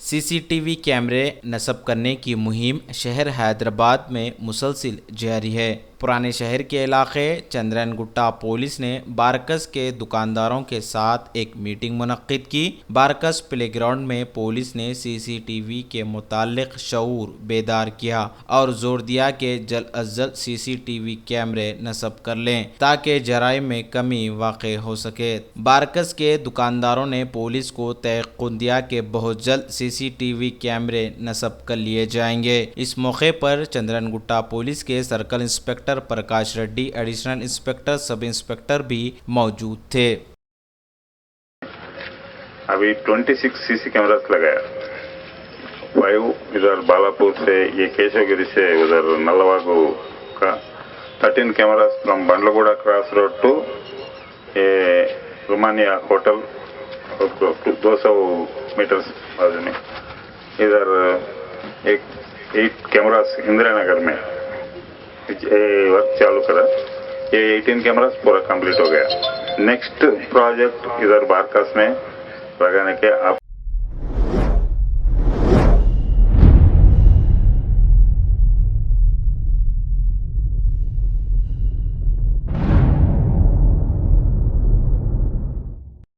CCTV कैमरे नस्ब करने की मुहिम शहर हैदराबाद में मुसलसिल जारी है। पुराने शहर के इलाके चंद्रनगुट्टा पुलिस ने बारकस के दुकानदारों के साथ एक मीटिंग मुनक्किद की। बारकस प्लेग्राउंड में पुलिस ने सीसीटीवी के मुताल्लिक शऊर बेदार किया और जोर दिया कि जल्द अज जल्द सीसीटीवी कैमरे नस्ब कर लें ताकि जराइम में कमी वाक़ई हो सके। बारकस के दुकानदारों ने पुलिस को तयक़ुन दिया कि बहुत जल्द सीसीटीवी कैमरे नस्ब कर लिए जाएंगे। इस मौके पर चंद्रनगुट्टा पुलिस के circle inspector Prakash Reddy, additional inspector, sub inspector भी मौजूद थे। अभी 26 सीसी कैमरास लगाया, 5 इधर बालापुर से, ये केशवगिरी से उधर नलवागू का, 13 cameras from Bandlaguda cross road to ये रोमानिया होटल 200 मीटर्स बाजू में। इधर एक 8 कैमरास इंदिरा नगर में वर्क चालू करा। ये 18 कैमरास पूरा कंप्लीट हो गया। नेक्स्ट प्रोजेक्ट इधर बारकस में लगाने के आप